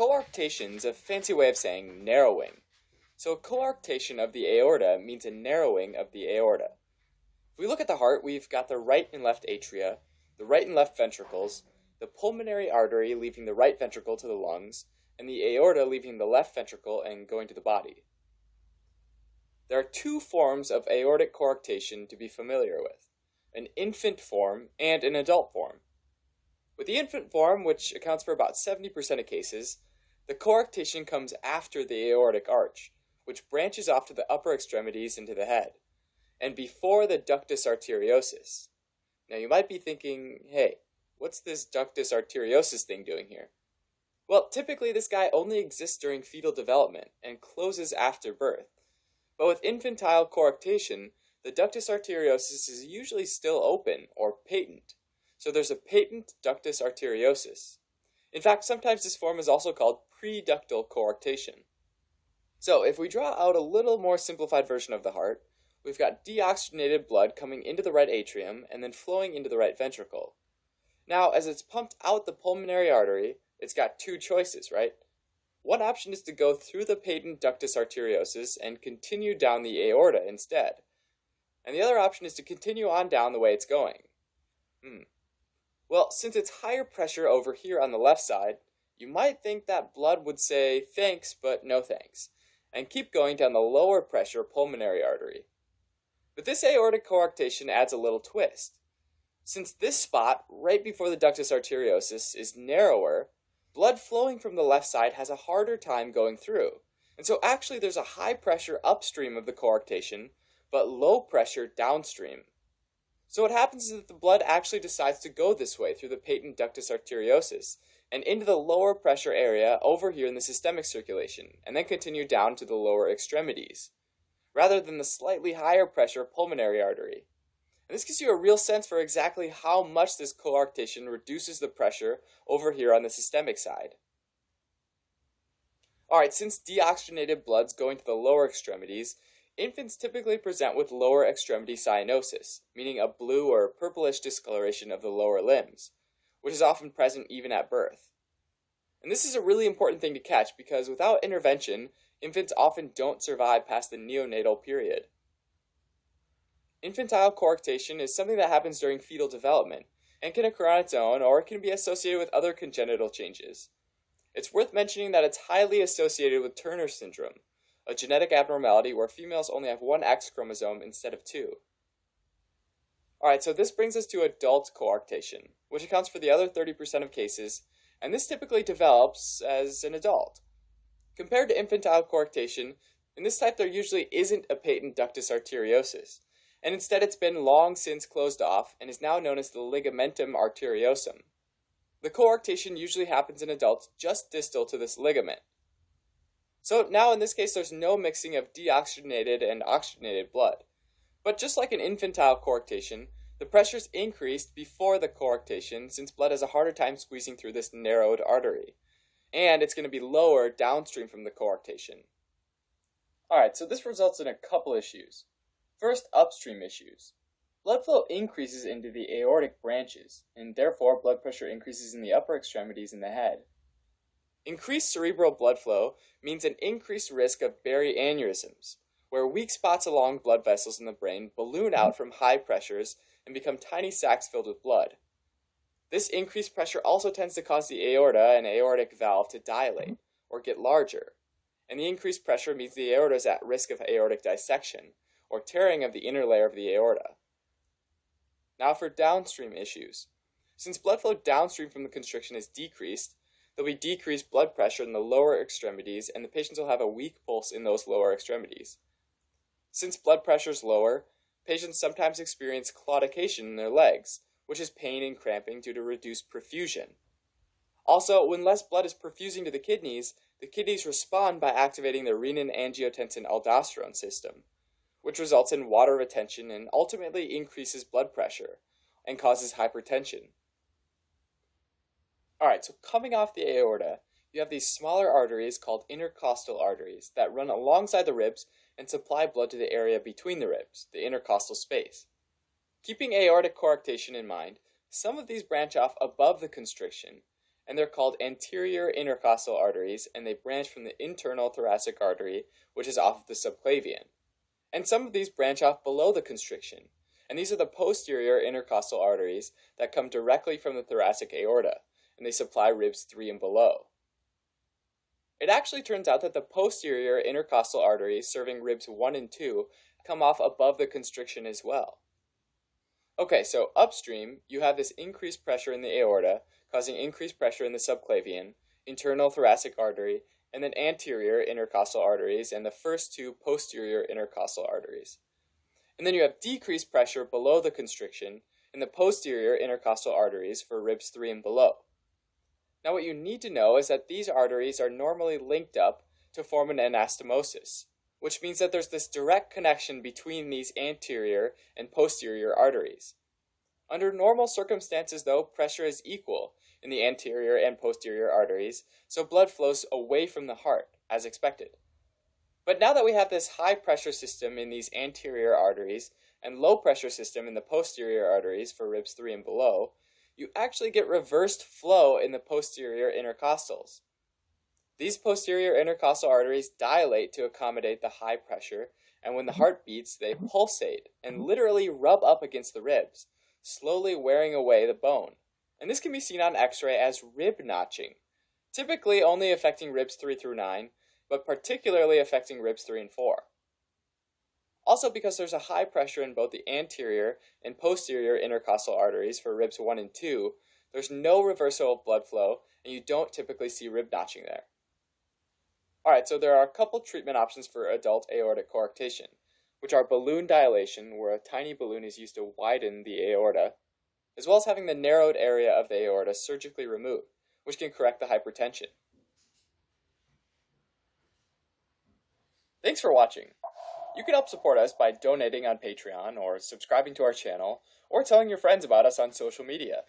coarctation is a fancy way of saying narrowing. So a coarctation of the aorta means a narrowing of the aorta. If we look at the heart, we've got the right and left atria, the right and left ventricles, the pulmonary artery leaving the right ventricle to the lungs, and the aorta leaving the left ventricle and going to the body. There are two forms of aortic coarctation to be familiar with, an infant form and an adult form. With the infant form, which accounts for about 70% of cases, the coarctation comes after the aortic arch, which branches off to the upper extremities into the head, and before the ductus arteriosus. Now you might be thinking, hey, what's this ductus arteriosus thing doing here? Well, typically this guy only exists during fetal development and closes after birth. But with infantile coarctation, the ductus arteriosus is usually still open or patent. So there's a patent ductus arteriosus. In fact, sometimes this form is also called preductal coarctation. So if we draw out a little more simplified version of the heart, we've got deoxygenated blood coming into the right atrium and then flowing into the right ventricle. Now, as it's pumped out the pulmonary artery, it's got two choices, right? One option is to go through the patent ductus arteriosus and continue down the aorta instead. And the other option is to continue on down the way it's going. Well, since it's higher pressure over here on the left side, you might think that blood would say thanks, but no thanks, and keep going down the lower pressure pulmonary artery. But this aortic coarctation adds a little twist. Since this spot, right before the ductus arteriosus, is narrower, blood flowing from the left side has a harder time going through. And so actually there's a high pressure upstream of the coarctation, but low pressure downstream. So what happens is that the blood actually decides to go this way through the patent ductus arteriosus and into the lower pressure area over here in the systemic circulation, and then continue down to the lower extremities, rather than the slightly higher pressure pulmonary artery. And this gives you a real sense for exactly how much this coarctation reduces the pressure over here on the systemic side. Alright, since deoxygenated blood's going to the lower extremities, infants typically present with lower extremity cyanosis, meaning a blue or purplish discoloration of the lower limbs, which is often present even at birth. And this is a really important thing to catch because without intervention, infants often don't survive past the neonatal period. Infantile coarctation is something that happens during fetal development and can occur on its own or it can be associated with other congenital changes. It's worth mentioning that it's highly associated with Turner syndrome, a genetic abnormality where females only have one X chromosome instead of two. Alright, so this brings us to adult coarctation, which accounts for the other 30% of cases, and this typically develops as an adult. Compared to infantile coarctation, in this type there usually isn't a patent ductus arteriosus, and instead it's been long since closed off and is now known as the ligamentum arteriosum. The coarctation usually happens in adults just distal to this ligament. So now in this case there's no mixing of deoxygenated and oxygenated blood. But just like in infantile coarctation, the pressure's increased before the coarctation since blood has a harder time squeezing through this narrowed artery. And it's going to be lower downstream from the coarctation. Alright, so this results in a couple issues. First, upstream issues. Blood flow increases into the aortic branches, and therefore blood pressure increases in the upper extremities and the head. Increased cerebral blood flow means an increased risk of Barry aneurysms, where weak spots along blood vessels in the brain balloon out from high pressures and become tiny sacs filled with blood. This increased pressure also tends to cause the aorta and aortic valve to dilate, or get larger, and the increased pressure means the aorta is at risk of aortic dissection, or tearing of the inner layer of the aorta. Now for downstream issues. Since blood flow downstream from the constriction is decreased, there'll be decreased blood pressure in the lower extremities and the patients will have a weak pulse in those lower extremities. Since blood pressure is lower, patients sometimes experience claudication in their legs, which is pain and cramping due to reduced perfusion. Also, when less blood is perfusing to the kidneys respond by activating the renin-angiotensin-aldosterone system, which results in water retention and ultimately increases blood pressure and causes hypertension. Alright, so coming off the aorta, you have these smaller arteries called intercostal arteries that run alongside the ribs and supply blood to the area between the ribs, the intercostal space. Keeping aortic coarctation in mind, some of these branch off above the constriction, and they're called anterior intercostal arteries, and they branch from the internal thoracic artery, which is off of the subclavian. And some of these branch off below the constriction, and these are the posterior intercostal arteries that come directly from the thoracic aorta, and they supply ribs 3 and below. It actually turns out that the posterior intercostal arteries serving ribs 1 and 2 come off above the constriction as well. Okay, so upstream, you have this increased pressure in the aorta, causing increased pressure in the subclavian, internal thoracic artery, and then anterior intercostal arteries, and the first 2 posterior intercostal arteries. And then you have decreased pressure below the constriction in the posterior intercostal arteries for ribs 3 and below. Now what you need to know is that these arteries are normally linked up to form an anastomosis, which means that there's this direct connection between these anterior and posterior arteries. Under normal circumstances, though, pressure is equal in the anterior and posterior arteries, so blood flows away from the heart, as expected. But now that we have this high pressure system in these anterior arteries and low pressure system in the posterior arteries for ribs 3 and below, you actually get reversed flow in the posterior intercostals. These posterior intercostal arteries dilate to accommodate the high pressure, and when the heart beats, they pulsate and literally rub up against the ribs, slowly wearing away the bone. And this can be seen on X-ray as rib notching, typically only affecting ribs 3 through 9, but particularly affecting ribs 3 and 4. Also, because there's a high pressure in both the anterior and posterior intercostal arteries for ribs 1 and 2, there's no reversal of blood flow, and you don't typically see rib notching there. Alright, so there are a couple treatment options for adult aortic coarctation, which are balloon dilation, where a tiny balloon is used to widen the aorta, as well as having the narrowed area of the aorta surgically removed, which can correct the hypertension. Thanks for watching. You can help support us by donating on Patreon, or subscribing to our channel, or telling your friends about us on social media.